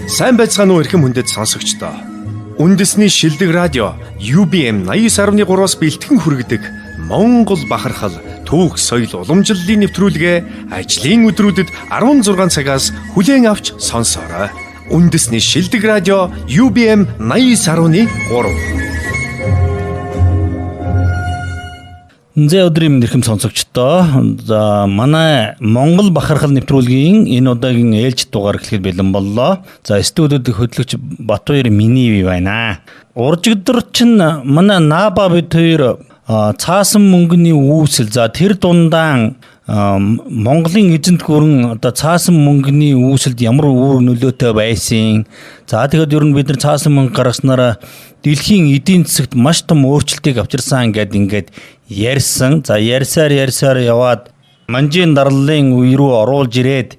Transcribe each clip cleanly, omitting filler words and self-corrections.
Сайн байцгаана уу эрхэм хүндэт сонсогчдоо. Үндэсний шилдэг радио UBM 89.3-аас бэлтгэн хүргэдэг Монгол бахархал түүх соёл уламжлалын нэвтрүүлгээ ажлын өдрүүдэд 16 цагаас хүлээн авч сонсоорой. Үндэсний шилдэг радио UBM 89.3. Зэ өдрийн нэрхэм сонсогчдоо. За манай Монгол бахархал нэвтрүүлгийн энэ удаагийн ээлж дугаар эхлэхэд бэлэн боллоо. За студиуд хөтлөгч Батбаяр миний байна. Уржигдэр чинь манай Наба бид хоёр цаасан мөнгөний үүсэл за тэр дундаа Монголын эзэнт гүрэн одоо цаасан мөнгөний үүсэлд ямар үүрэг нөлөөтэй байсан. За тэгээд ер нь бид нар цаасан мөнгө гаргаснараа дэлхийн эдийн засагт маш том өөрчлөлтийг авчирсан ингээд ярьсан. За ярьсаар яваад манжийн дарлалын үе рүү оруулж ирээд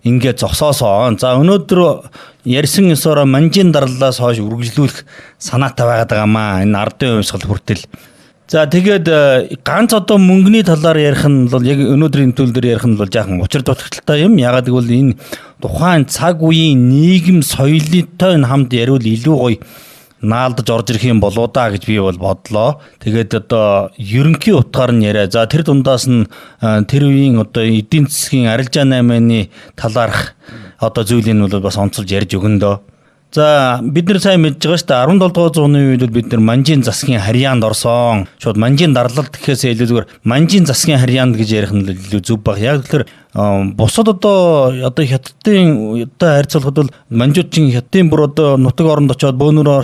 ингээд зогсоосоо. За өнөөдөр ярьсан ёсоор манжийн дарлалаас хойш үргэлжлүүлэх санаатай байгаад байгаамаа. Энэ ардын хувьсгал хүртэл. За тэгээд ганц одоо мөнгөний талаар ярих нь бол яг өнөөдрийн төлөв дээр ярих нь бол жаахан учир дутагдaltaй юм. Ягаад гэвэл энэ тухайн цаг үеийн нийгэм соёлтой хамт яриул илүү гоё наалдаж орж ирэх юм болоо да гэж би бол бодлоо. Тэгээд одоо ерөнхий утгаар нь яриа. За тэр дундаас нь тэр үеийн одоо эдийн засгийн арилжаа 8-ны талаарх одоо зүйлийг нь бол бас онцолж ярьж өгөндөө. За бид нар сайн мэдж байгаа шүү дээ 17 дугаар зууны үед бид нар манжийн засгийн харьяанд орсон. Шууд манжийн дарлалт гэхээсээ илүүгээр манжийн засгийн харьяанд гэж ярих нь илүү зөв баг. Яг тэгэхээр бусад одоо хятадын харьцуулахад бол манжуудчин хятадын бүр одоо нутаг оронд очиод бөөнөрөө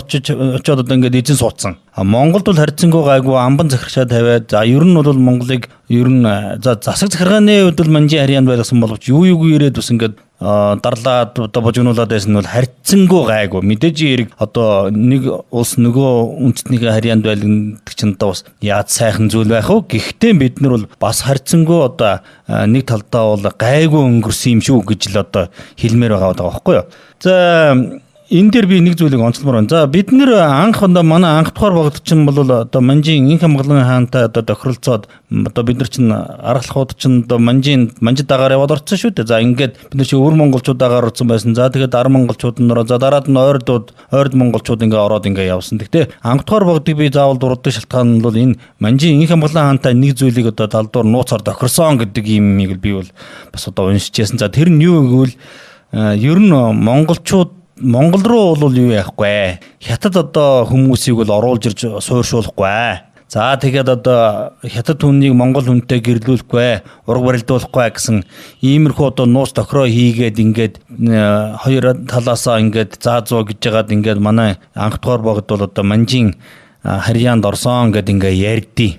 очиод одоо ингээд эзэн суудсан. Монголд бол харьцангуй гайгүй амбан захирагчаа тавиад за ер нь бол Монголыг ер нь за засаг захиргааны үед бол манжийн харьяанд байлгасан боловч юу ирээд бас ингээд дарлаад одоо божигнуулаад байсан нь бол харьцангуй гайгүй. Мэдээж хэрэг одоо нэг улс нөгөө үндэстнийхээ харьяанд байлгадаг чинь одоо бас яаж сайхан зүйл байх вэ? Гэхдээ бид нар бол бас харьцангуй одоо нэг талдаа бол гайгүй өнгөрсөн юм шүү гэж л одоо хэлмээр байгаа байхгүй юу. За энэ дээр би нэг зүйлийг онцлмоор байна. За бид нэр манай анх тухаар багт чинь бол одоо манжийн инх хамгааллын хаантай одоо тохиролцоод одоо бид нар чинь аргалахууд чинь одоо манжид дагаар яваад орсон шүү дээ. За ингээд бид нар чи өвөр монголчууд дагаар орсон байсан. За тэгээд ар монголчууд нөрөө за дараад нь ойрд монголчууд ингээ ороод ингээ явсан. Гэхдээ анх тухаар багтыг би заавал дурддаг шалтгаан нь бол энэ манжийн инх хамгааллын хаантай нэг зүйлийг одоо талдуур нууцаар тохирсон гэдэг юмыг би бол бас одоо уншижсэн. За тэр нь юу гэвэл ер нь Монгол руу бол юу яахгүй. Хятад одоо хүмүүсийг бол оруулж ирж суурьшуулахгүй. За тэгээд одоо хятад хүнийг монгол хүнтэй гэрлүүлэхгүй, ураг барилдуулахгүй гэсэн иймэрхүү одоо нууц тохироо хийгээд ингээд хоёр талаасаа ингээд заазуу гэж жагаад ингээд манай анх дугаар багт бол одоо манжийн харьяанд орсон гэдэг ингээд ярьдیں۔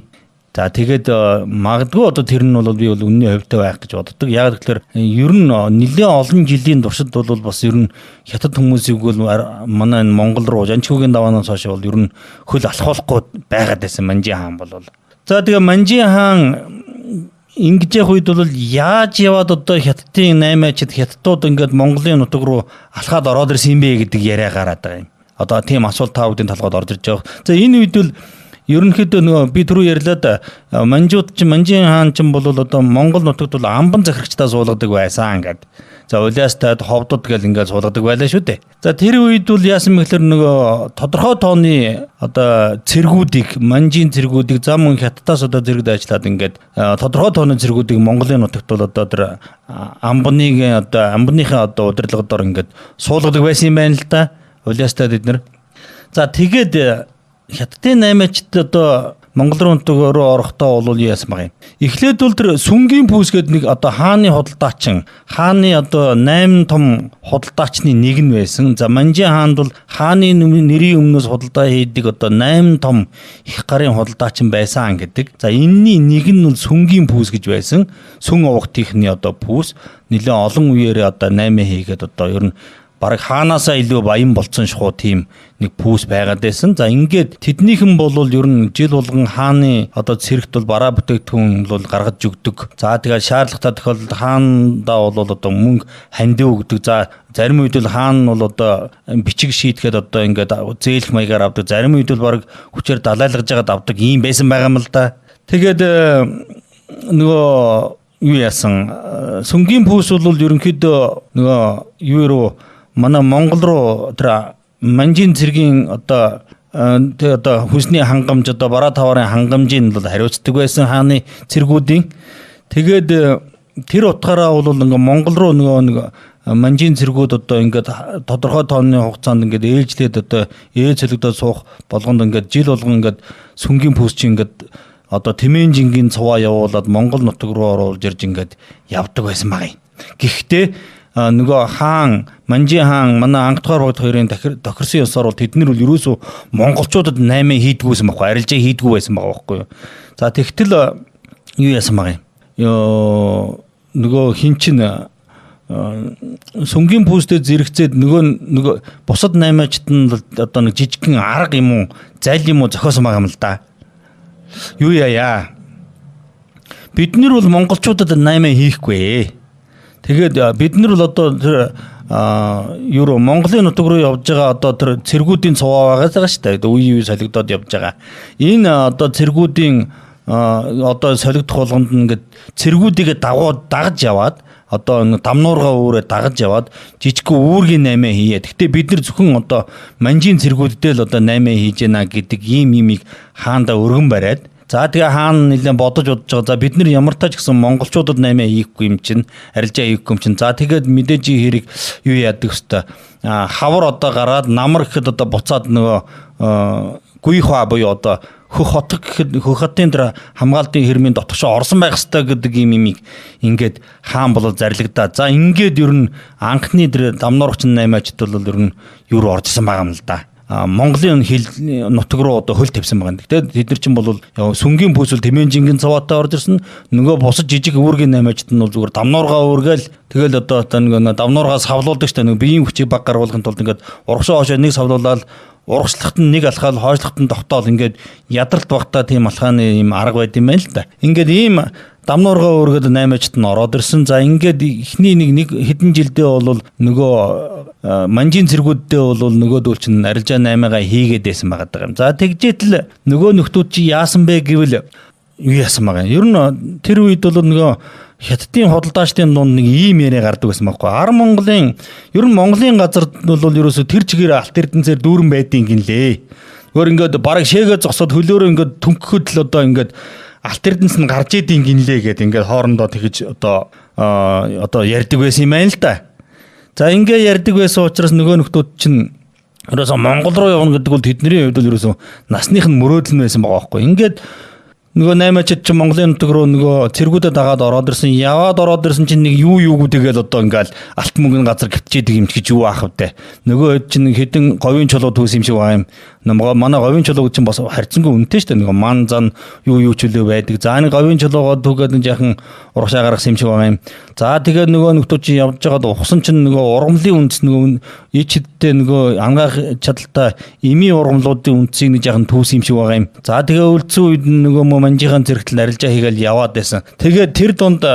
За тэгээд магадгүй одоо тэр нь бол би бол үнний хувьтай байх гэж боддог. Яг тэгэхээр ер нь нэлээд олон жилийн туршид бол бас ер нь хятад хүмүүсийг бол манай Монгол руу жанчгүйгийн даваанаас хойш бол ер нь хөл алхуулахгүй байгаад байсан манжийн хаан бол. За тэгээ манжийн хаан ингэж явах үед бол яаж яваад одоо хятадын 8-ачид хятадууд ингээд Монголын нутаг руу алхаад ороод ирсэн юм бэ гэдэг яриа гараад байгаа юм. Одоо тийм асуулт та бүдийн толгойд орж ирж байгаа. За энэ үед бол ерөнхийдөө нөгөө би түрүү ярьлаа манжийн хаан ч бол одоо Монгол нутагт бол амбан захирагчдаа суулгадаг байсан ингээд. За улаастад ховдод гэл ингээд суулгадаг байлаа шүү дээ. За тэр үед бол яасан мэхлэр нөгөө тодорхой тооны одоо цэргүүдийг манжийн цэргүүдийг зам хятадаас одоо зэрэгд ажиллаад ингээд тодорхой тооны цэргүүдийг Монголын нутагт бол одоо тэр амбаныхаа одоо удирдлагадор ингээд суулгадаг байсан юм байна л да. Улаастад эднэр. За тэгээд хятадын 8-ачд одоо Монгол руу орохдоо бол яасан баг юм. Эхлээд бол тэр сүнгийн пүүс гэдэг нэг одоо хааны худалдаачин, хааны одоо 8 том худалдаачны нэг нь байсан. За манжийн хаанд бол хааны нэрийн өмнөөс худалдаа хийдэг одоо 8 том их гарын худалдаачин байсан гэдэг. За энэний нэг нь бол сүнгийн пүүс гэж байсан. Сүн увагтынхны одоо пүүс нэлээд олон үеэрээ одоо 8 хийгээд одоо ер нь бараг хаанаасаа илүү баян болцсон шахуу тийм нэг пүүс байгаад байсан. За ингээд тэднийхэн бол ер нь жил болгон хааны одоо цэрэгт бол бараа бүтээгдэхүүн бол гаргаж өгдөг. За тэгээд шаардлагатай тохиолдолд хаандаа бол одоо мөнгө хандив өгдөг. За зарим үед бол хаан нь бол одоо бичиг шийтгэхэд одоо ингээд зээлх маягаар авдаг. Зарим үед бол бараг хүчээр далайлгаж яагаад авдаг ийм байсан байгаа юм л да. Тэгээд нөгөө юу яасан сүнгийн пүүс бол ерөнхийдөө нөгөө юу руу манай Монгол руу тэр манжийн цэргийн одоо хүсний хангамж одоо бараа таварын хангамжийн бол хариуцдаг байсан хааны цэргүүдийн. Тэгээд тэр утгаараа бол ингээ Монгол руу нэг манжийн цэргүүд одоо ингээд тодорхой тооны хугацаанд ингээд ээлжлээд одоо ээж солигдоод суух болгонд ингээд жил болгон ингээд сүнгийн пүүсч ингээд одоо Тэмэн жингийн цуваа явуулаад Монгол нутаг руу оруулж ирж ингээд явдаг байсан баг юм. Гэхдээ нөгөө хаан манжийн хаан манай ангадгаар богд хоёрын тохирсон ёсоор бол тэднэр бол ерөөсөө монголчуудад 8 хийдгүүсэн байхгүй, арилжаа хийдгүү байсан байгаа байхгүй юу. За тэгтэл юу яасан баг юм. Нөгөө хин чин сүнгийн пүүстэд зэрэгцээд нөгөө бусад 8-ачт нь одоо нэг жижигхэн арга юм уу, зайл юм уу зохиосон байгаа юм л да. Юу яа. Бид нар бол монголчуудад 8 хийхгүй. Тэгээд бид нар бол одоо тэр Монголын нутаг руу явж байгаа одоо тэр цэргүүдийн цуваа байгаа шүү дээ. Үе солигдоод явж байгаа. Энэ одоо цэргүүдийн одоо солигдох болгонд ингээд цэргүүдийг дагаж яваад одоо дамнуургаа өөрө дагаж яваад жижиг үүргийн 8 хийе. Гэхдээ бид нар зөвхөн одоо манжийн цэргүүддээ л одоо 8 хийж яана гэдэг ийм имийг хаанда өргөн бариад. За тэгээ хаан нэлээд бодож байгаа. За бид нар ямар тач гэсэн монголчуудад 8 хийхгүй юм чинь, арилжаа хийхгүй юм чинь. За тэгээд мэдээж хэрэг юу яадаг хэвээр хавар одоо гараад намар гэхэд одоо буцаад нөгөө гүйхва буюу одоо хөх хотог гэхэд хөх хотын тэр хамгаалтын хэрмийн дотгошоо орсон байх ёстой гэдэг юм имийг ингээд хаан болол зарлагдаа. За ингээд ер нь анхны тэр дамнуурч 8-ачд бол ер нь юу руу орж исэн байгаа юм л да. Монголын хил нутаг руу одоо хөл тавьсан байгаа. Тэгтээ тэд нар чинь бол сүнгийн пүүсэл Тэмэн жингийн цаваатай орж ирсэн. Нөгөө бусад жижиг үүргийн 8-ачд нь бол зүгээр дамнуургаа өөргээл тэгэл одоо нэг дамнуургаас савлуулдаг штэ нэг биеийн хүчийг баг гаргуулахын тулд ингээд урагшаа хошоо нэг савлуулаад урагшлагт нь нэг алхаал хойшлогт нь тогтоол ингээд ядралт багтаа тийм алхааны юм арга байд юм байна л да. Ингээд ийм дамнуургаа өөргөд 8-ачд нь ороод ирсэн. За ингээд эхний нэг хэдэн жилдээ бол нөгөө манжийн цэргүүддээ бол нөгөөдөл чинь арилжаа 8-аа хийгээд байсан байгаа юм. За тэгжээтэл нөгөө нөхдүүд чи яасан бэ гэвэл юу яасан байгаа юм. Ер нь тэр үед бол нөгөө хятадын худалдаачдын дунд нэг ийм яриа гардаг байсан байхгүй. Ер нь Монголын газар бол ерөөсө тэр чигээр алт эрдэнцээр дүүрэн байдгийн гинлээ. Өөр ингээд бараг шээгээ зогсоод хөлөөрөө ингээд түнхэхэд л одоо ингээд алт эрдэнэс нь гарч идэм гинлээ гэдэг ингээд хоорондоо тэгэж одоо ярьдаг байсан юм байна л да. За ингээ ярьдаг байсан учраас нөгөө нөхдүүд чинь ерөөсө Монгол руу явна гэдэг бол тэдний хувьд бол ерөөсө насных нь мөрөөдөл байсан байгаа байхгүй. Ингээд нөгөө 8-ачд чинь Монголын нутаг руу нөгөө цэргүүдэд дагаад ороод ирсэн. Яваад ороод ирсэн чинь нэг юу тэгэл одоо ингээл алт мөнгөний газар гитчээдэг юм гэж юу аах вэ? Нөгөө чинь хэдэн говийн чулуу түүс юм шиг байгаа юм. Манай говийн чулуу чинь бас харьцангуй үнэтэй шүү дээ. Нөгөө ман зан юу чөлөө байдаг. За нэг говийн чулуугаа түгээд нэг яхан урагшаа гаргасан юм шиг байгаа юм. За тэгээд нөгөө нөхдөө чинь явж байгаад ухсан чинь нөгөө ургамлын үндэс нөгөө ичдтэй нөгөө ангаах чадaltaа эмийн ургамлуудын үндсийг нэг яхан түүс юм шиг байгаа юм. За тэгээ үлдсэн үед нөгөө манжийн зэрэгтэл арилжаа хийгээл яваад байсан. Тэгээд тэр дунд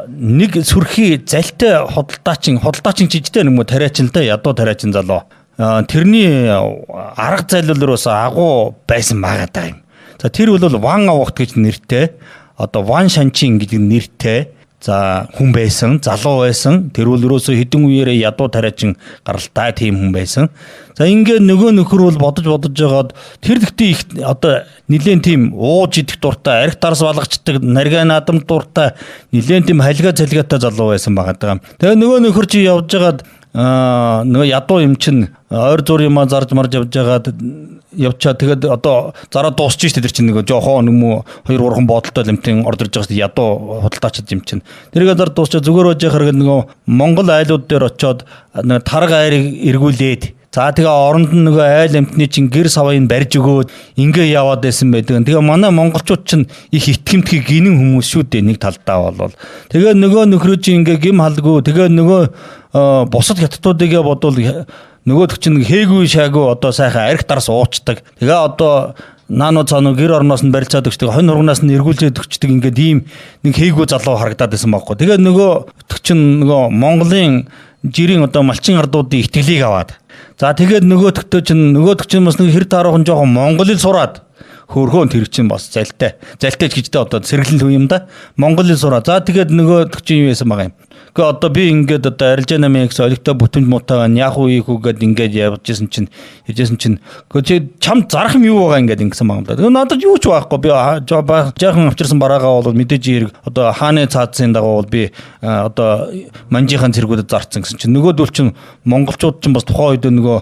нэг сүрхий залтай худалдаачин жижигтэй нэг тариачин л да, ядуу тариачин залуу. Тэрний арга зайлуулаас агуу байсан байгаа даа юм. За тэр бол Ван Авахт гэж нэртэй, одоо Ван Шанчин гэдэг нэртэй за хүн байсан, залуу байсан. Тэр бол ерөөсө хэдэн үеэрээ ядуу тариачин гаралтай тийм хүн байсан. За ингээд нөгөө нөхөр бол бодож байгаад тэр дэхтэй их одоо нилээн тийм ууж идэх дуртай, арх дарс балгачдаг, наргаа наадам дуртай, нилээн тийм халига цалгаатай залуу байсан байгаа. Тэгээ нөгөө нөхөр чи явж байгаад нөгөө ядуу юм чин ойр зур юм зарж марж явчаа тэгээд одоо зараа дуусчих шүү дээ. Тэр чинь нэг жоохоо нэг мө 2-3 бодолтой лэмтэн орж ирж байгаа шүү дээ. Ядуу худалдаачд юм чинь. Тэргээ зар дуусчаа зүгээр байж хараад нөгөө Монгол айлууд дээр очиод нэг тарга айрыг эргүүлээд за тэгээ оронд нь нөгөө айл амтны чинь гэр савыг барьж өгөөд ингээ яваад байсан байдаг. Тэгээ манай монголчууд чинь их итгэмтгий гинэн хүмүүс шүү дээ нэг талдаа болвол. Тэгээ нөгөө нөхрөө чинь ингээ гим халгүй. Тэгээ нөгөө бусад хятадуудыгээ бодвол нөгөөдөг чинь хээгүй шаагүй одоо сайхан арх дарс уучдаг. Тэгээ одоо наануу цаануу гэр орноос нь барилцаад өгчдөг, хонь нургнаас нь эргүүлжээд өгчдөг ингээд ийм нэг хээгүй залуу харагдаад байсан байхгүй. Тэгээ нөгөөдөг чинь нөгөө Монголын жирийн одоо малчин ардуудын итгэлийг аваад. За тэгээд нөгөөдөгтөө чинь бас нэг хэр тааруухан жоохон Монголын сураад хөөрхөн тэр чинь бас залтай ч гэжтэй одоо сэргэлэн төв юм да. Монголын сураа. За тэгээд нөгөөдөг чинь юу байсан байгаа юм. Гэхдээ одоо би ингээд одоо арилжаа намын их олигтой бүтэмж муутайгаа яг үеийг үгээд ингээд явжсэн чинь гэхдээ чам зарах юм юу байгаа ингээд ингэсэн байгаа юм да. Тэгээ надад юу ч байхгүй би жаахан авчирсан бараагаа бол мэдээж хэрэг одоо хааны цаадсын дагуу бол би одоо манжийнхан цэргүүдэд зарцсан гэсэн чинь нөгөөдөл чинь монголчууд чинь бас тухайн үед нөгөө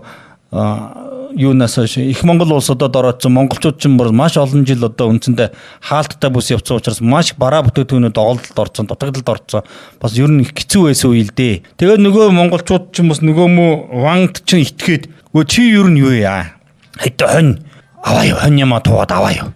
юунаас их Монгол улсуудад ороодсон монголчууд ч маш олон жил одоо үндсэндээ хаалттай бүс явцсан учраас маш бараа бүтээгдэхүүнүүд оолдолд орсон, дутагдалд орсон. Бас ер нь их хэцүү байсан үе л дээ. Тэгээд нөгөө монголчууд ч бас нөгөө мө вангд ч итгээд чи ер нь юу яа? Хэдэ хонь аваа юу, хонь яма туугаад аваа юу.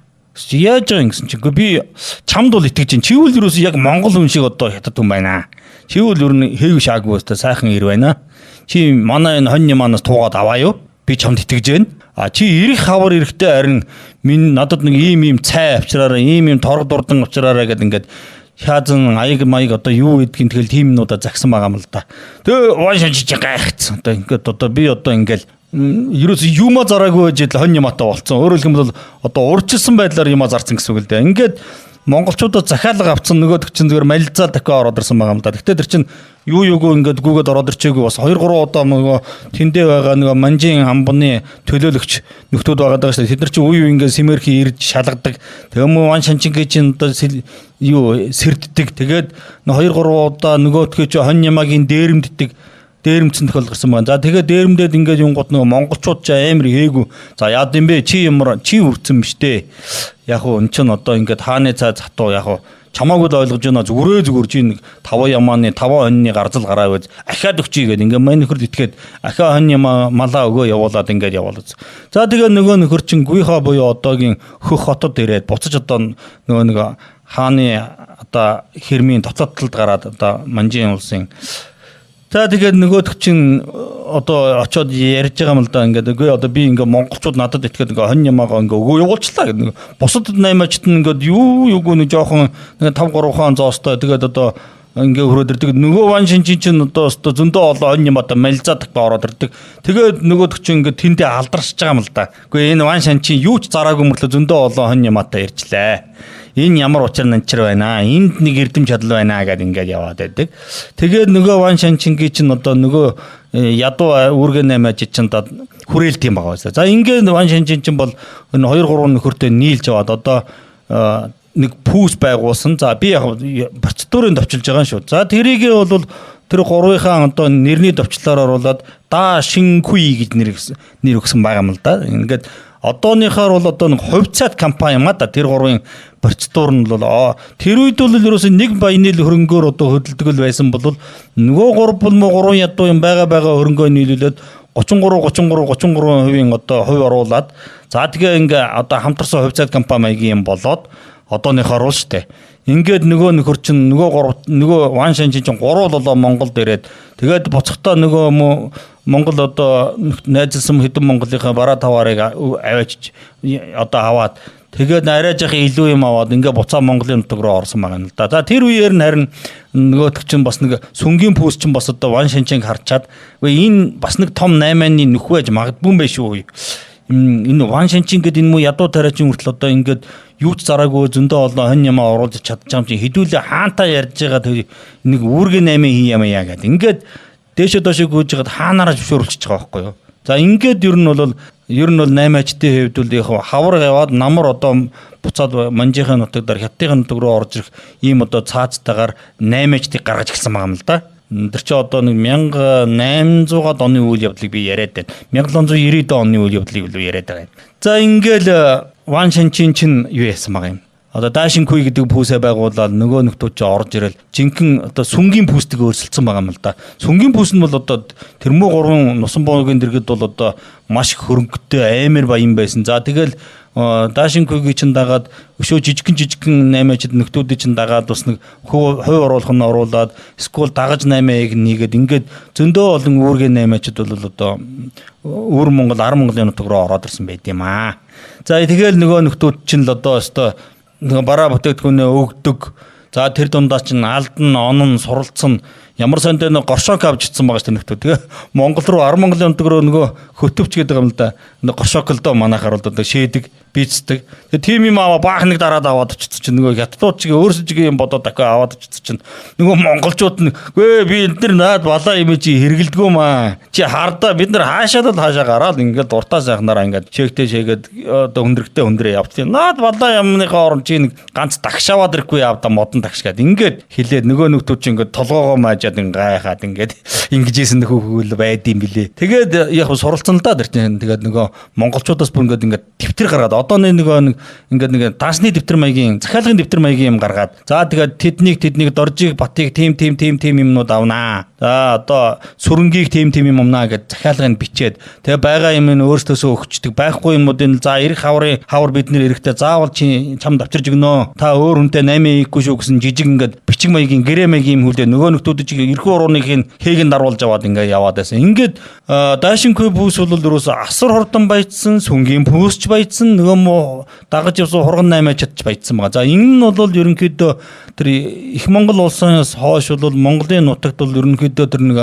Яаж байгаа юм гэсэн чинь би чамд бол итгэж чинь чивэл юус яг монгол хүн шиг одоо хятад хүн байна. Чивэл ер нь хэв шаагүй өстой сайхан ир байна. Чи манай энэ хонь яманаас туугаад аваа юу? Би чамд итгэж байна. Чи ирэх хавар эрэхтэй харин минь надад нэг ийм цай авчраараа, ийм торг дурдан авчраараа гэдэг ингээд хязан аяг маяг одоо юу гэдгийг тэгэл тийм нуудаа загсан байгаа юм л да. Тэгээ уушиж гайхацсан. Одоо ингээд одоо би одоо ингээд ерөөс юма зараагүй гэж хонь ямаатай болцсон. Өөрөөр хэлбэл одоо урчилсан байдлаар юма зарсан гэсэн үг л дээ. Ингээд монголчуудад захиалга авцсан нөгөөдөг чинь зүгээр малилцаа дахиад ороод ирсэн байгаа юм да. Гэхдээ тэр чинь юу юугүй ингээд гүгээд ороод ирчээгүй бас 2 3 удаа нөгөө тэндээ байгаа нөгөө манжийн амбаны төлөөлөгч нөхдүүд байгаа даа шүү. Тэд нар чинь үе үе ингээд симэрхи ирж шалгадаг. Тэгэмүү ван шанчингээ чинь одоо юу сэрддэг. Тэгээд 2 3 удаа нөгөөдгөө чи хонь ямагийн дээрэмцэн тохиол гарсан байна. За тэгээд дээрэмдээд ингээд юм гот нөгөө монголчууд ч амар хээгүү. За яад юм бэ? Чи үрцэн биш дээ. Яг уу эн чинь одоо ингээд хааны цай затуу яг уу чамаагүй л ойлгож байна. Зүгээр чи нэг 5 ямааны 5 хоньны гарзал гараа гэж ахаад өгчий гэдэг ингээд мань нөхөрд итгээд ахаа хонь ямаа малаа өгөө явуулаад ингээд явуулаад. За тэгээ нөгөө нөхөр чин гүйхаа буюу одоогийн хөх хотод ирээд буцаж одоо нөгөө нэг хааны одоо хэрмийн дотлолтолд гараад одоо манжийн улсын. За тэгээд нөгөөдөг чинь одоо очиод ярьж байгаа юм л да ингээд үгүй одоо би ингээд монголчууд надад итгээд ингээд хонь ямаагаа ингээд өгөө явуулчлаа гэдэг. Бусад наймаачд нь ингээд юугүй нэг жоохон 5 3 хаан зоостой тэгээд одоо ингээд хөрөөд ирдэг. Нөгөө ван шинжин чинь одоо зөндөө олон хонь ямаатай малзаадаг ба ороод ирдэг. Тэгээд нөгөөдөг чинь ингээд тэндээ алдаршиж байгаа юм л да. Үгүй энэ ван шан чинь юу ч зараагүй мөрлө зөндөө олон хонь ямаатай иржлээ. Энэ ямар учир нанчир байна. Энд нэг эрдэм чадал байна гэдэг ингээд яваад байдаг. Тэгээд нөгөө ван шанчингийн чинь одоо нөгөө ядуу үүргээ наймаач чинь хүрээлт юм байгаа байсан. За ингээд ван шанчин чинь бол энэ 2 3 нөхөртэй нийлж аваад одоо нэг пүүс байгуулсан. За би яг процедурын товчилж байгаа шүү. За тэрийг бол тэр 3-ынхаа одоо нэрний товчлоор оруулаад да шинхүй гэж нэр өгсөн байгаа юм л да. Ингээд одооныхоор бол одоо нэг хувьцаат компани маа да тэр 3-ын процедур нь бол тэр үед бол ерөөсөө нэг баяны л хөрөнгөөр одоо хөдөлдөг л байсан бол нөгөө 3 ядуу юм байгаа хөрөнгөө нийлүүлээд 33% одоо хувь оруулаад за тэгээ ингээ одоо хамтарсан хувьцаат компани маягийн юм болоод одооныхоор л штэ. Ингээд нөгөө нөхөр чинь нөгөө ван шанчин чинь 3 болоо Монголд ирээд тэгээд буцахтаа нөгөө Монгол одоо найзлсан хэдэн Монголынхаа бараа таваарыг аваач одоо аваад тэгээд арай жаахан илүү юм аваад ингээ буцаа Монголын нутаг руу орсон байгаа юм л да. За тэр үеэр нь харин нөгөөдөг чинь бас нэг сүнгийн пүүс чинь бас одоо ван шанчинг харчаад энэ бас нэг том 8-ны нөхөө аж магадгүй юм байх шүү. Энэ ван шанчин гэдэг энэ муу ядуу тариачин хүртэл одоо ингээд юу ч зараагүй зөндөө олон хонь ямаа оруулж чадчихсан чинь хэдүүлээ хаантаа ярьж байгаа нэг үүргээ 8 хий юм яа гэдэг. Ингээд дээшээ доошоо гүйж хагаад хаанаараа зөвшөөрүүлчихэж байгаа байхгүй юу. За ингээд ер нь бол 8-ачдын хэвд бол яг хавар яваад намар одоо буцаад манжийнхаа нутагдар хятадын нутаг руу орж ирэх ийм одоо цаазтайгаар 8-ачдыг гаргаж эхэлсэн байгаа юм л да. Тэр чи одоо нэг 1800-аад оны үйл явдлыг би яриад байна. 1790-ад оны үйл явдлыг яриад байгаа. За ингээл ван шанчин чинь юу яасан байгаа юм. Одоо даашинхүй гэдэг пүүсээ байгуулаад нөгөө нөхдүүд чи орж ирэл жинхэнэ одоо сүнгийн пүүстийг өөрчилсөн байгаа юм л да. Сүнгийн пүүс нь бол одоо тэрмүү 3 нусан боогийн дэргэд бол одоо маш их хөрөнгөтэй амар баян байсан. За тэгэл даашинхүйгийн чинь дагаад өшөө жижигхэн 8-ачд нөхдүүдийн чинь дагаад бас нэг хувь оруулах нь оруулаад скул дагаж 8-ыг нийгээд ингээд зөндөө олон үүргээ 8-ачд бол одоо өвөр Монгол 10 Монголын нутаг руу ороод ирсэн байт юм аа. За тэгэл нөгөө нөхдүүд чинь л одоо өстой бараа бүтээгдэхүүнээ өгдөг. За тэр дундаа чинь алдан онон суралцсан ямар санд нэг горшок авч ицсэн байгаа шүү нөхдөө. Тэгээ Монгол руу 10 Монголын өнтгөрөө нөгөө хөтөвч гэдэг юм л да. Нэг горшок л доо манайхаар бол одоо шээдэг, бийцдэг. Тэгээ тим юм аваа баах нэг дараад аваад очсон чинь нөгөө хятадууд ч өөрсдөө ч юм бодоод дахиад аваад очсон чинь нөгөө монголчууд нь гээ би энэ дэр наад балаа юм чи хэрэгэлдэггүй маа. Чи хардаа бид нар хаашаа л хаашаа гараад ингээд уртаа сайхнараа ингээд чектэй шээгээд одоо хүндрэгтэй хүндрээ явчихсан. Наад балаа юмныхаа орон чи нэг ганц тагшаваад ирэхгүй явдаа модон тагшгаад ингээд хилээд нөгөө нүгтүүд чи ингээд толгоогоо маажаад ингээд гайхаад ингээд ингэжсэн нөхөөл байдсан билээ. Тэгээд яг суралцсан л да тэр чинь. Тэгээд нөгөө монголчуудаас бүр ингээд дэвтэр гаргаад одоо нөгөө ингээд даасны дэвтэр маягийн захиалгын дэвтэр маягийн юм гаргаад за тэгээд тэднийг доржиг батыг тим юмнууд авнаа. За одоо сүрэнгийг тим юм амнаа гэж захиалгыг бичээд тэгээ байгаа юм нь өөрсдөөсөө өгчдөг байхгүй юмнуудын за эрх хавар бид нэр эрэхтэй заавал чи чамд авчирж өгнө. Та өөр хүнтэй 8 хийхгүй шүү гэсэн жижиг ингээд бичиг маягийн гэрээ маягийн юм хүлээ нөгөө нөхдүүд чи эрхүү урууныхын хэйгэн даруулж аваад ингээд яваад байсан. Ингээд даашингүй бүс бол ерөөсө асар хордон баяжсан, сүнгийн пүүсч баяжсан, нөгөө дагаж явсан хурган 8 чадж баяжсан байгаа. За энэ нь бол ерөнхийдөө тэр их Монгол улсаас хойш бол Монголын нутагт бол ерөнхийдөө тэр нэг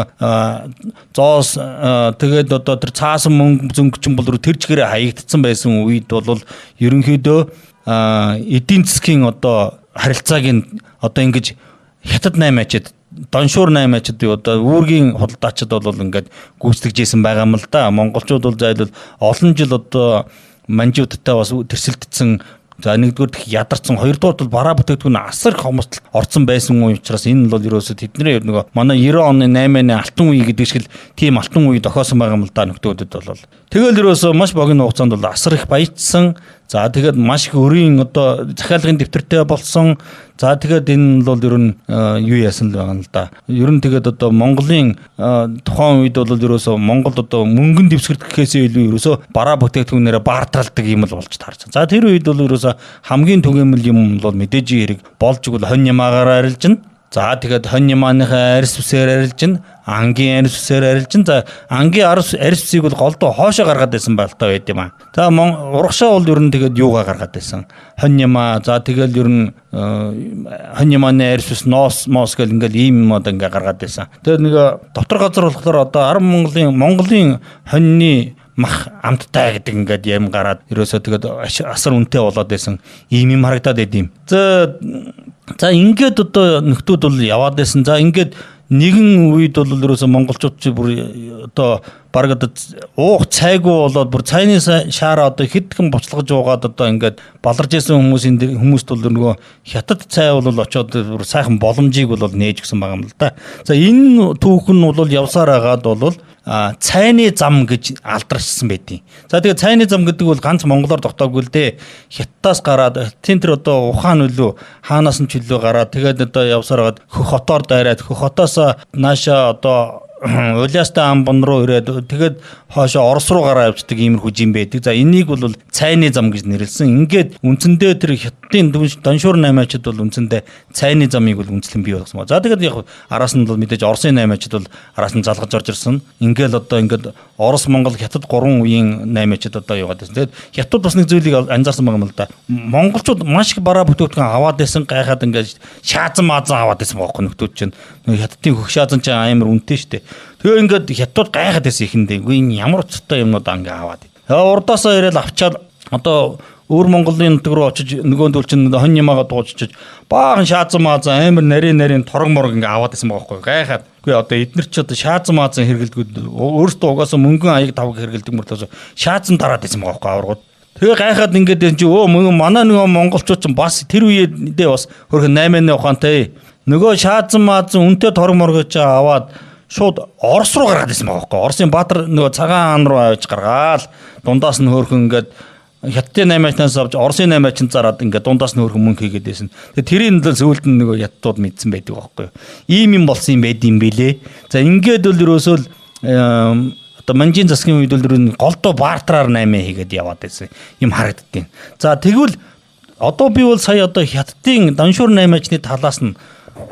зоос тэгээд одоо тэр цаасан мөнгө зөнгөчин бол тэр чигээрээ хаягдсан байсан үед бол ерөнхийдөө эдийн засгийн одоо харилцааг одоо ингэж хятад 8-ачад Доншуур 8-ачад одоо үүргийн худалдаачид бол ингээд гүйцэтгэжсэн байгаа юм л да. Монголчууд бол зайлвал олон жил одоо манжуудтай бас тэрсэлдсэн. За нэгдүгээр ядарсан, хоёрдугаар бол бараа бүтээгдэхүүн асар их хомсдол орсон байсан учраас энэ бол ерөөсө тэдний нөгөө манай 90 оны 8-ны алтан үе гэдэг шиг л тийм алтан үе тохиосон байгаа юм л да нөхдөөдөд бол. Тэгэл ерөөсө маш богино хугацаанд бол асар их баяжсан. За тэгээд маш их өрийн одоо захиалгын дэвтэртэй болсон. За тэгээд энэ бол ер нь юу яасан л байгаа юм л да. Ер нь тэгээд одоо Монголын тухайн үед бол ерөөсөө Монголд одоо мөнгөн дэвсгэрдэхээс илүү ерөөсөө бараа бүтээгдэхүүнээрээ баарталдаг юм л болж таарсан. За тэр үед бол ерөөсөө хамгийн түгээмэл юм бол мэдээж хэрэг болж игэл хонь ямаагаараа арилжна. За тэгээд хонь ямааныхаа арьс үсээр арилжна. Ангийн арьс үсээр арилжна. За ангийн арьс үсийг бол голдоо хоошоо гаргаад байсан байлтай байд юм аа. За урагшаа бол ер нь тэгээд юугаа гаргаад байсан. Хонь ямаа. За тэгэл ер нь хонь ямааны арьс үс моос гэл ингээл ийм мод ингээ гаргаад байсан. Тэгээд нэг дотор газар болохоор одоо 10 Монголын хоньны мах амттай гэдэг ингээд юм гараад ерөөсөө тэгээд асар үнэтэй болоод байсан. Ийм юм харагдаад байд юм. За ингээд одоо нөхдүүд бол яваад байсан. За ингээд нэгэн үед бол ерөөсөө монголчууд чи бүр одоо бараг одоо уух цайгүй болоод бүр цайны шаараа одоо хэдхэн буцлагж уугаад одоо ингээд баларж исэн хүмүүст бол нөгөө хятад цай бол очоод бүр сайхан боломжийг бол нээж гсэн байгаа юм л да. За энэ түүхэн бол явсаар агаад бол цайны зам гэж алдаршсан байдیں۔ За тэгээ цайны зам гэдэг бол ганц монголоор тогтоогүй л дээ. Хятадаас гараад тэр одоо Ухаан үлээ хаанаас нь ч үлээ гараад тэгээд одоо явсаар агаад Хөх хотоор дайраад Хөх хотоос нааша одоо Улаастай амбан руу ирээд тэгээд хоошо Орос руу гараа явждаг иймэрхүү жим байдаг. За энийг бол цайны зам гэж нэрлсэн. Ингээд үндсэндээ тэр хятадын Доншуур 8-ачд бол үндсэндээ цайны замыг бол үнслэн бий болгосон ба. За тэгээд яг араас нь бол мэдээж Оросын 8-ачд бол араас нь залгаж орж ирсэн. Ингээл одоо ингээд Орос Монгол Хятад 3 үеийн 8-ачд одоо яваад байсан. Тэгээд Хятад бас нэг зүйлийг анзаарсан байгаа юм л да. Монголчууд маш их бараа бүтээгдэхүүн аваад байсан гайхаад ингээд шаазан маазан аваад байсан байхгүй нөхдүүд чинь. Хятадын хөх шаазан чинь амар үнэтэй шүү дээ. Тэгээ ингээд хятад гайхаад байсан ихэндээ. Үгүй энэ ямар утгатай юмнууд ингээ аваад. Урдаасаа ирэл авчаад одоо өөр Монголын нутаг руу очиж нөгөөндөл чинь хонь ямаага дуучиж баахан шаазан маазан амар нарийн торог морог ингээ аваад байсан байгаа байхгүй. Гайхаад. Үгүй одоо эднэр ч одоо шаазан маазан хэрэгэлдэг. Өөртөө угаасаа мөнгөн аяг тавг хэрэгэлдэг мөртлөөс шаазан дараад байсан байгаа байхгүй аваргууд. Тэгээ гайхаад ингээд энэ чи манай нөгөө монголчууд ч бас тэр үедээ бас хөрх 8-ны ухаантай нөгөө шаазан маазан үнтэй торог моргож аваад шууд Орос руу гаргаад ирсэн байгаа байхгүй. Оросын Баатар нөгөө цагаан хаан руу авч гаргаал дундаас нь хөөрхөн ингээд Хятадын 8-ачнаас авч Оросын 8-ачнд зараад ингээд дундаас нь хөөрхөн мөнгө хийгээд байсан. Тэгээ тэрийн л зөвлөлд нь нөгөө хятадууд мэдсэн байдаг байхгүй. Ийм юм болсон юм байд юм бэлээ. За ингээд бол ерөөсөө одоо манжийн засгийн үед бол ерөн голдоо баартраар 8 хийгээд яваад байсан юм харагддیں۔ За тэгвэл одоо би бол сая одоо Хятадын Доншуур 8-ачны талаас нь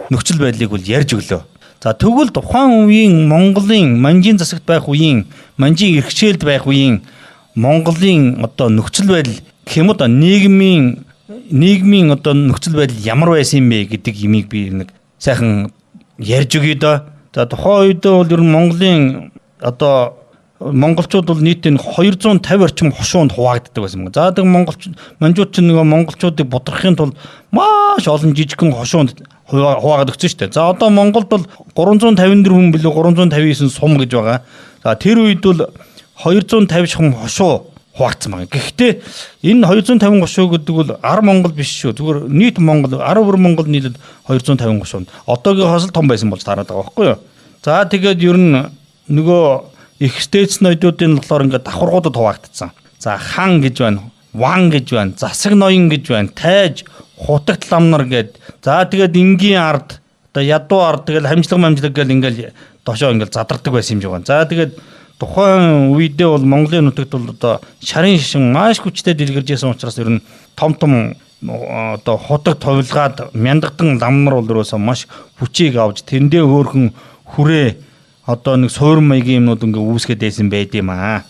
нөхцөл байдлыг бол ярьж өглөө. За тэгвэл тухайн үеийн Монголын манжийн засагт байх үеийн манжийн эрхчлэлд байх үеийн Монголын одоо нөхцөл байдал гэх юм одоо нийгмийн одоо нөхцөл байдал ямар байсан юм бэ гэдэг юмыг би нэг сайхан ярьж өгье доо. За тухайн үед бол ер нь Монголын одоо монголчууд бол нийтийн 250 орчим хошуунд хуваагддаг байсан юм. За тэг манжууд ч нөгөө монголчуудыг бодрохын тулд маш олон жижигхэн хошуунд хуваагаад өгсөн шүү дээ. За одоо Монголд бол 354 хүн билүү 359 сум гэж байгаа. За тэр үед бол 250 хүн хошуу хуваагдсан байна. Гэхдээ энэ 250 хошуу гэдэг бол 10 Монгол биш шүү. Зүгээр нийт Монгол 10 Монгол нийлээд 250 хошуунд. Одоогийнхоос л том байсан болж таарад байгаа байхгүй юу? За тэгээд ер нь нөгөө их стэйц ноёдуудын болохоор ингээд давхаргуудад хуваагдсан. За хан гэж байна, ван гэж байна, засаг ноён гэж байна, тайж, хутагт лам нар гээд. За тэгээд энгийн ард, одоо ядуу ард тэгэл хамжлаг гэл ингээд дошоо ингээд задардаг байсан юм жигээ. За тэгээд тухайн үедээ бол Монголын нутагт бол одоо шарын шишин маш хүчтэй дэлгэрж байсан учраас ер нь том одоо хутагт хувилгаад мяндагдан лам нар бол ерөөсөө маш хүчийг авч тэрэндээ хөөрхөн хүрээ одоо нэг суурин маягийн юмнууд ингээ үүсгээд байсан байд юм аа.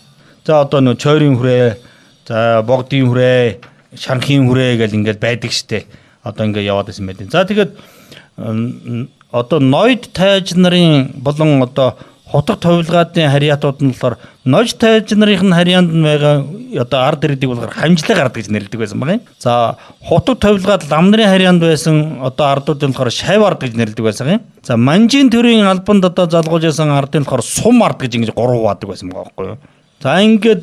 За одоо нэг чойрын хүрээ, за богдын хүрээ, шанхын хүрээ гэл ингээд байдаг штэ. Одоо ингээ яваад байсан байд. За тэгээд одоо ноёд тайж нарын болон одоо хотог товилгаадын харьяатууд нь болохоор ноёд тайж нарын харьяанд нь байгаа одоо ард ирээдийг болохоор хамжлаг ард гэж нэрлэдэг байсан байна. За хотог товилгаад лам нарын харьяанд байсан одоо ардуудын болохоор шавь ард гэж нэрлэдэг байсан юм. За манжийн төрийн албанд одоо залгуулж байсан ардын болохоор сум ард гэж ингэж 3 хуваадаг байсан байгаа байхгүй юу. За ингээд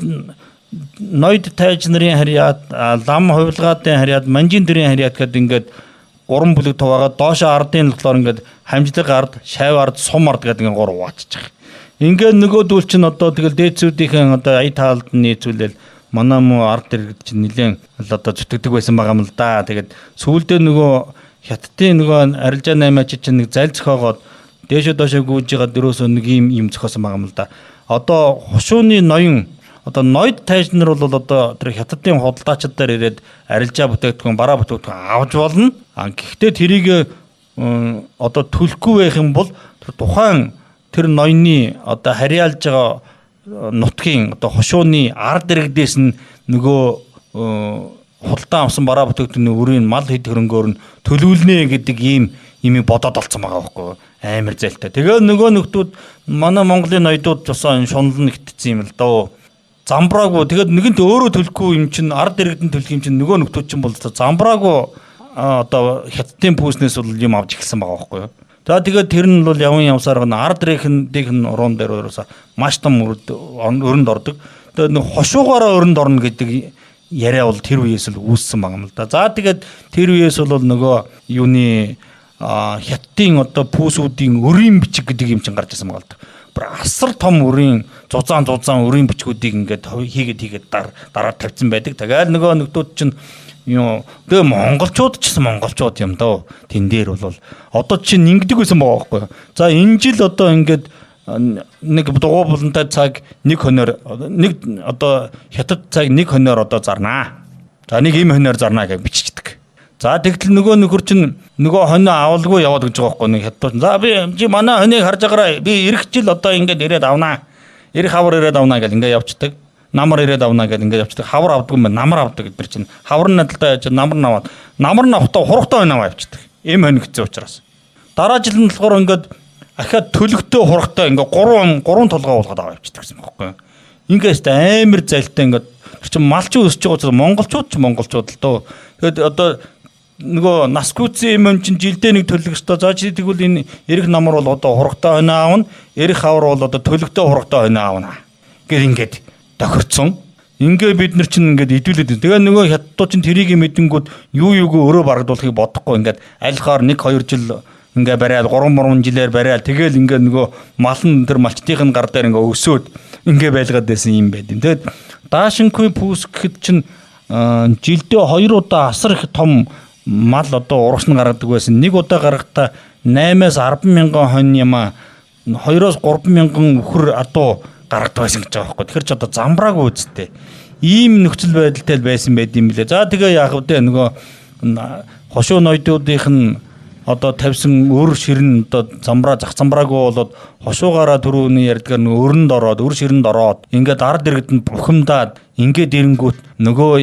ноёд тайж нарын харьяат, лам хувилгаадын харьяат, манжийн төрийн харьяат гэдэг ингээд 3 бүлэг хуваагаад доошо ардын болохоор ингээд хамжлаг ард, шавь ард, сум ард гэдэг ингээд 3 хувааччих. Ингээд нөгөөдүүл чинь одоо тэгэл дээдсүүдийн одоо ая таалд нийцүүлэл манай муу ард иргэд чинь нэлээд одоо зүтгэдэг байсан байгаа юм л да. Тэгээд сүүлдээ нөгөө хятадын нөгөө арилжаа 8-аач чинь нэг зал зохиогоод дээшээ доошоо гүйж байгаа дөрөөсөө нэг юм зохиосон байгаа юм л да. Одоо хушууны ноён одоо ноёд тайж нар бол одоо тэр хятадын худалдаачид дээр ирээд арилжаа бүтээгдэхүүн бараа бүтээгдэхүүн авч болно. Гэхдээ тэрийг одоо төлөхгүй байх юм бол тухайн тэр ноёны одоо харьяалж байгаа нутгийн одоо хошууны ард иргэдээс нь нөгөө худалдаа авсан бараа бүтээгдэхүүний өрийн мал хэд хөрөнгөөр нь төлөвлөнэ гэдэг ийм имийг бодоод олцсон байгаа байхгүй амар зайлтай. Тэгээ нөгөө нөхдүүд манай Монголын ноёдууд тусаа шунал нь хитцсэн юм л доо. Замбраагүй тэгээд нэгэнт өөрөө төлөхгүй юм чинь ард иргэдэн төлөх юм чинь нөгөө нөхдүүд чинь бол замбраагүй одоо хятадын пүүснээс бол юм авч эхэлсэн байгаа байхгүй юу. За тэгээд тэр нь бол явсаар гэн ард иргэдийн уран дээр өөрөөсөө маш том өрөнд ордог. Тэгээд нэг хошуугаараа өрөнд орно гэдэг яриа бол тэр үеэс л үүссэн байгаа юм л да. За тэгээд тэр үеэс бол нөгөө юуны хятадын одоо пүүсүүдийн өрийн бичиг гэдэг юм чинь гарч ирсэн байгаа л да. Асар том өрийн зузаан өрийн бичгүүдийг ингээд хийгээд дараа тавьсан байдаг. Тэгээд нөгөө нөхдүүд чинь тэгээ монголчууд ч гэсэн монголчууд юм даа. Тэн дээр бол одоо чинь ингэдэг байсан байгаа байхгүй юу. За энэ жил одоо ингээд нэг дугуй булантай цаг нэг хоноор нэг одоо хятад цаг нэг хоноор одоо зарнаа. За нэг им хоноор зарнаа гэж биччихдэг. За тэгтэл нөгөө нөхөр чинь нөгөө хоноо авалгүй яваад гэж байгаа байхгүй нэг хятад. За би чи манай хоныг харж байгаарай. Би ирэх жил одоо ингээд ирээд авнаа. Ирэх хавар ирээд авнаа гэж ингээд явцдаг. Намар ирээд авнаа гэдэг ингээд явцдаг. Хавар авдаг юм байна. Намар авдаг гэдэр чинь хавар нь талдаа яаж намар наваад намар нь авахтаа хурхтаа байна явцдаг. Им хонь гэсэн учраас. Дараа жил нь болохоор ингээд ахаад төлөгтэй хурхтаа ингээд 3 толгой уулгаад аваа явцдаг гэсэн байхгүй юу. Ингээд амар зайлтай ингээд чинь малч өсөж байгаа монголчууд л доо. Тэгэд одоо нөгөө наскүцэн юм чинь жилдээ нэг төлөх ёстой. За чи тэгвэл энэ эрэх намар бол одоо хургтай хоноо аавна. Эрэх хавар бол одоо төлөгтэй хургтай хоноо аавна. Гэр ингээд тохирцсон. Ингээ бид нар чинь ингээд идүүлээд. Тэгээ нөгөө хятадууд чинь тэрийг мэдэнгүүд юуг өөрөө барагдуулахыг бодохгүй ингээд альхаар 1-2 жил ингээ барайл 3 жилээр барайл тэгэл ингээ нөгөө мал нь тэр малчтын гар дээр ингээ өсөөд ингээ байлгаад байсан юм байд. Тэгээд даашингүй пүүс гэхэд чинь жилдээ 2 удаа асар их том мал одоо урагш нь гаргадаг байсан. Нэг удаа гаргахтаа 8-аас 10 мянган хонь яма 2-оос 3 мянган үхэр адуу гаргадаг байсан гэж байгаа байхгүй. Тэгэхээр ч одоо замбраагүй үсттэй. Ийм нөхцөл байдалтай байсан байд юм билээ. За тэгээ яах вэ нөгөө хошуу ноёдуудынх нь одоо тавьсан өр ширэн одоо зах замбраагүй болоод хошуугаараа түрүүний ярьдгаар өрөнд ороод өр ширэнд ороод ингээд ард иргэдэнд бухимдаад ингээд ирэнгүүт нөгөө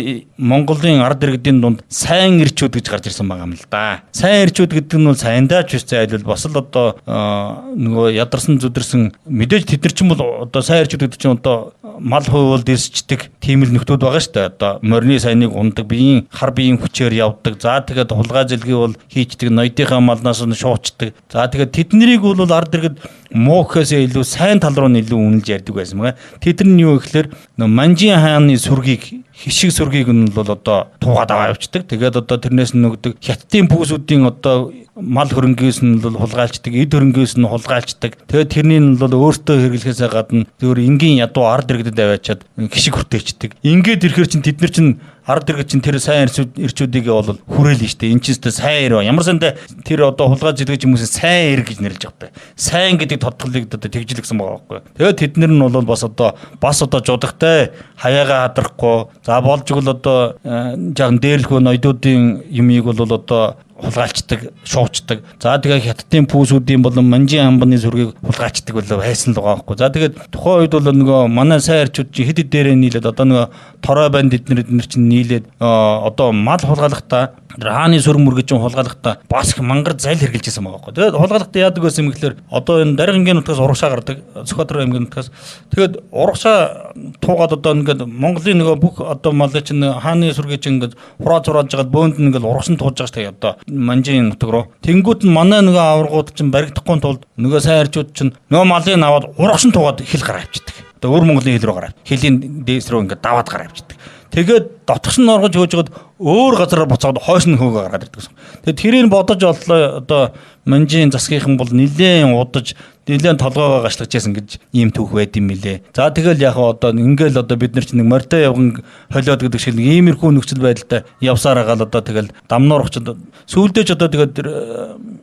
Монголын ард иргэдийн дунд сайн ирчүүд гэж гарч ирсэн байгаа юм л да. Сайн ирчүүд гэдэг нь бол сайндаа ч биш айлбал бас л одоо нөгөө ядарсан зүдэрсэн мэдээж тэд нар ч юм бол одоо сайн ирчүүд гэдэг чинь одоо мал хувьд дэрсчдэг тийм л нөхдүүд байгаа шүү дээ. Одоо морины сайныг ундаг, биеийн хар биеийн хүчээр явдаг. За тэгээд хулгай зэлгийг бол хийчдэг, ноёдынхаа малнаас нь шуучдаг. За тэгээд тэднийг бол ард иргэд муу гэхээс илүү сайн тал руу нь илүү үнэлж ярьдаг байсан байгаа. Тэд нар нь юу гэхээр Манжин хааны сүргийг хишиг сүргийг нь бол одоо туугаад аваа явцдаг. Тэгээд одоо тэрнээс нь нөгдөг хятадын пүүсүүдийн одоо мал хөрөнгөөс нь бол хулгайлцдаг, эд хөрөнгөөс нь хулгайлцдаг. Тэгээд тэрний нь бол өөртөө хэрэглэхээс гадна зөвөр энгийн ядуу ард иргэдэд аваачаад хишиг хүртээчдэг. Ингээд ирэхэр чинь тэд нар чинь ард иргэд чинь тэр сайн ирчүүдийг бол хүрээл нь штэ. Энд чинь сайн ир. Ямар сандаа тэр одоо хулгай зэдгэж хүмүүс сайн ир гэж нэрлэж байгаа юм. Сайн гэдэг тодголыг одоо тэгжилгсэн байгаа байхгүй. Тэгээд тэд нар нь бол бас одоо жудагтай хаяага хадрахгүй. За болж игэл одоо жаахан дээрлэхөө ноёдуудын юмыг бол одоо хулгайлцдаг, шуучдаг. За тэгээ хятадын пүүсүүдийн болон Манжин амбаны сүргийг хулгайлцдаг болов хайсан л байгаа байхгүй. За тэгээд тухайн үед бол нөгөө манай сайн ирчүүд чи хэд дээрээ нийлээд одоо нөгөө торой банд эднэр чинь нийлээд одоо мал хулгайлахдаа хааны сүр мөргөж хулгайлахдаа бас их мангар зайл хэрглэжсэн байгаа байхгүй. Тэгээд хулгайлахдаа яадаг байсан юм гэхээр одоо энэ Даргингийн нутгаас урагшаа гардаг, Сүхбаатар аймгийн нутгаас. Тэгээд урагшаа туугаад одоо ингээд Монголын нөгөө бүх одоо мал чинь хааны сүргийг чинь ингээд хураа зурааж жагаад бөөнд нь ингээд урагшин тууж байгаа шүү дээ одоо Манжин нутаг руу. Тэнгүүд нь манай нөгөө аваргууд чинь баригдахгүй тулд нөгөө сайн ирчүүд чинь нөгөө малыг аваад урагшин туугаад хил гараа авчдаг. Одоо өвөр Монголын хил рүү гараад хилийн дээс рүү ингээд даваад гараа авчдаг. Тэгээд дотгош нь оргож хөөжгээд өөр газараар буцаад хойш нь хөөгөө гаргаад ирдэг. Тэгээд тэрийг бодож оллоо одоо Манжин засгийнхан бол нэлээд удаж нэлээд толгоогоо гашлаж яасан гэж ийм түүх байд юм билэ. За тэгэл яг одоо ингээл одоо бид нар ч нэг морьтой явган холиод гэдэг шиг иймэрхүү нөхцөл байдалтай явсаар агаал одоо тэгэл дамнуур очод сүүлдээ ч одоо тэгээд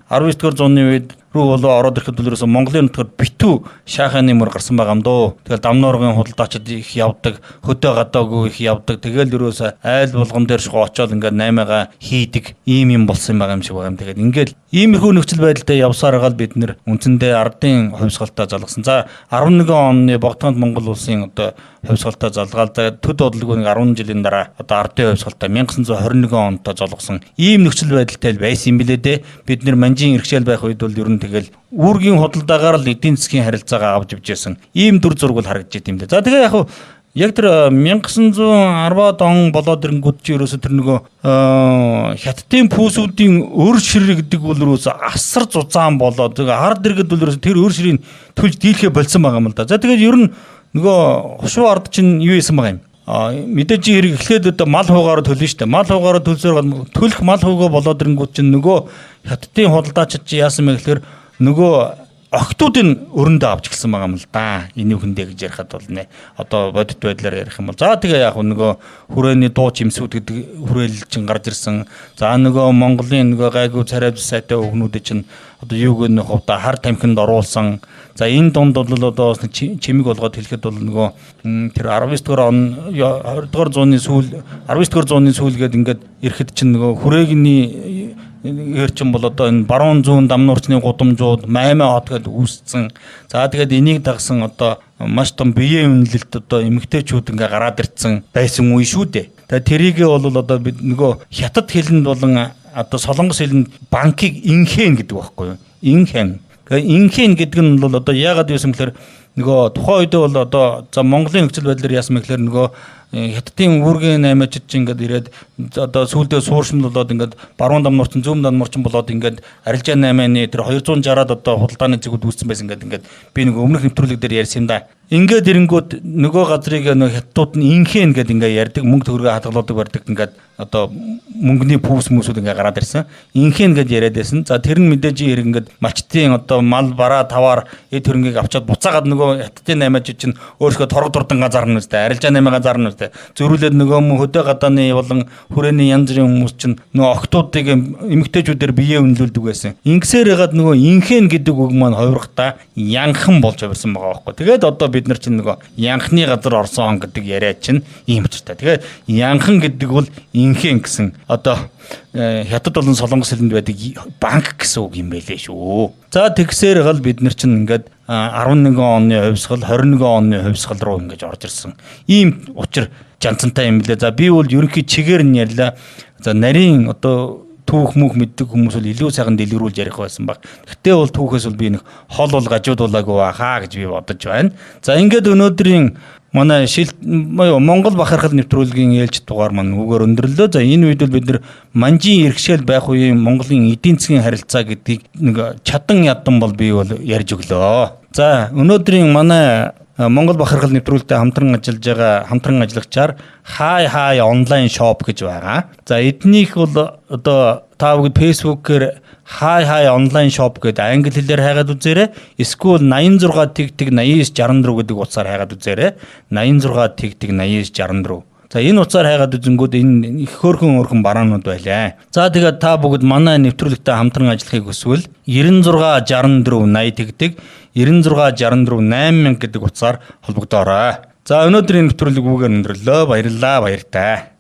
19-р зууны үед рүү болоо ороод ирэхэд төлөөсөө Монголын нутгаар битүү шахааны мөр гарсан байгаа юм дөө. Тэгэл дамнуурын худалдаачид их явдаг, хөдөө гадаагүй их явдаг. Тэгэл ерөөсөө айл болгон дээр шгоо очоод ингээд 8-ага хийдэг ийм юм болсон байгаа юм шиг байгаа юм. Тэгээд ингээд иймэрхүү нөхцөл байдалтай явсаар агаал бид нэр үндсэндээ ардын хувьсгалтаа залгасан. За 11 оны Богдхонд Монгол улсын одоо хувьсгалтаа залгаал. Төд бодлогын 10 жилийн дараа одоо ардын хувьсгалтаа 1921 онд залгасан. Ийм нөхцөл байдалтай байсан юм билээ дээ. Бид нэр Манжин иргэшэл байх үед бол ер нь тэгэл үүргийн худалдаагаар л эдийн засгийн харилцаагаа авч явжсэн. Ийм дүр зураг бол харагдаж байт юм дээ. За тэгээ яг тэр 1910-ад он болоод ирэнгүүт чи ерөөсө тэр нөгөө хятадын пүүсүүдийн өр шир гэдэг бол ерөөсө асар зузаан болоод тэгээ ард иргэд бол ерөөсө тэр өр ширийн төлж дийлхэ болсон байгаа юм л да. За тэгээд ер нь нөгөө хошуу ард чинь юу хийсэн байгаа юм? Мэдээж хэрэг эхлээд одоо мал хуугаар төлнө шүү дээ. Мал хуугаар төлсөөр төлөх мал хуугаа болоод ирэнгүүт чинь нөгөө хятадын худалдаачид чи яасан бэ гэхээр нөгөө охтуудын өрөндөө авч гисэн байгаа юм л да. Энэ үхэндээ гэж ярихад бол нэ одоо бодит байдлаар ярих юм бол за тэгээ яг нөгөө хүрээний дуу чимсүүд гэдэг хүрээл чинь гарч ирсэн. За нөгөө Монголын нөгөө гайгүй царайвч сайтай өгнүүдэ чинь одоо юуг нэг хувьда хар тамхинд оруулсан. За энэ дунд бол одоо бас чимэг болгоод хэлэхэд бол нөгөө тэр 19-р он 20-р зууны сүүл 19-р зууны сүүл гээд ингээд ирэхэд чинь нөгөө хүрээний эрчим бол одоо энэ баруун зүүн дамнуурчны гудамжууд маймаа хот гээд үүссэн. За тэгээд энийг дагсан одоо маш том биеийн үнэлэлт одоо эмэгтэйчүүд ингээ гараад ирсэн байсан үе шүү дээ. Тэгээд тэрийгээ бол одоо бид нөгөө хятад хэлэнд болон одоо солонгос хэлэнд банкыг инхэн гэдэг байхгүй юу? Инхэн. Инхэн гэдэг нь бол одоо яагаад юусэн гэхээр нөгөө тухайн үед бол одоо за Монголын нөхцөл байдлаар яасан мэхээр нөгөө хятадын үүргийн 8-ачид чинь ингээд ирээд одоо сүүлдээ сууршин болоод ингээд баруун дамнуурчин зүүн дамнуурчин болоод ингээд арилжаа 8-ны тэр 260-аад одоо худалдааны зэгүүд үүссэн байсан ингээд би нэг өмнөх нэвтрүүлэг дээр ярьсан юм да. Ингээд ирэнгүүт нөгөө газрыг нөгөө хятадууд нь инхэн гэдэг ингээд ярьдаг мөнгө төгрөгөө хадгалуудаг барьдаг ингээд одоо мөнгөний пүүс хүмүүсүүд ингээд гараад ирсэн. Инхэн гэж яриад байсан. За тэр нь мэдээж хэрэг ингээд малчтын одоо мал бараа таваар эд хөрөнгийг авчаад буцаагаад нөгөө хятадын 8-ачид чинь өөрсдөө торог дурдан газарна үстэй арилжаа 8 газарна үстэй зөрүүлээд нөгөө хөдөө гадааны болон хүрээний янз бүрийн хүмүүс чинь нөгөө октоодыг эмэгтэйчүүдээр биеэ үнэлүүлдэг байсан. Ингэсээр ягаад нөгөө инхэн гэдэг үг маань хувирахта янхан болж авирсан байгаа байхгүй. Тэгээд одоо бид нар чинь нөгөө янхны газар орсон гэдэг яриа чинь ийм ч та. Тэгээд янхан гэдэг бол инхэн гэсэн одоо хятад болон солонгос хэлэнд байдаг банк гэсэн үг юм байлээ шүү. За тэгсээр гал бид нар чинь ингээд 11 оны хувьсгал 21 оны хувьсгал руу ингэж орж ирсэн. Ийм учир жанцантай юм лээ. За би бол ерөнхий чигээр нь ярьлаа. За нарийн одоо түүх мөх мэддэг хүмүүс бол илүү сайхан дэлгэрүүлж ярих байсан баг. Гэтэ бол түүхээс бол би нэг хол бол гажуудуулаагүй хаа гэж би бодож байна. За ингээд өнөөдрийн манай Монгол бахархал нэвтрүүлгийн ээлжид дугаар маань үгээр өндөрлөө. За энэ үед бол бид нар манжийн иргэшэл байх үеийн Монголын эдийн засгийн харилцаа гэдгийг нэг чадан ядан бол би бол ярьж өглөө. За өнөөдрийн манай Монгол бахархал нэвтрүүлэлтэд хамтран ажиллаж байгаа хамтран ажиллагчаар хай онлайн шоп гэж байгаа. За эднийх бол одоо та бүгд фэйсбүүкээр хай онлайн шоп гэдэг англи хэлээр хайгаад үзээрэй. Эсвэл 86 тэгтэг 8964 гэдэг утсаар хайгаад үзээрэй. 86 тэгтэг 8964. За энэ утсаар хайгаад үзэнгүүд энэ их хөөрхөн бараанууд байлаа. За тэгээд та бүгд манай нэвтрүүлэгтээ хамтран ажиллахыг хүсвэл 9664 80 тэгтэг 9664 8000 гэдэг утсаар холбогдоорой. За өнөөдрийн нэвтрүүлэг үгээр өндөрлөө. Баярлалаа баяртай.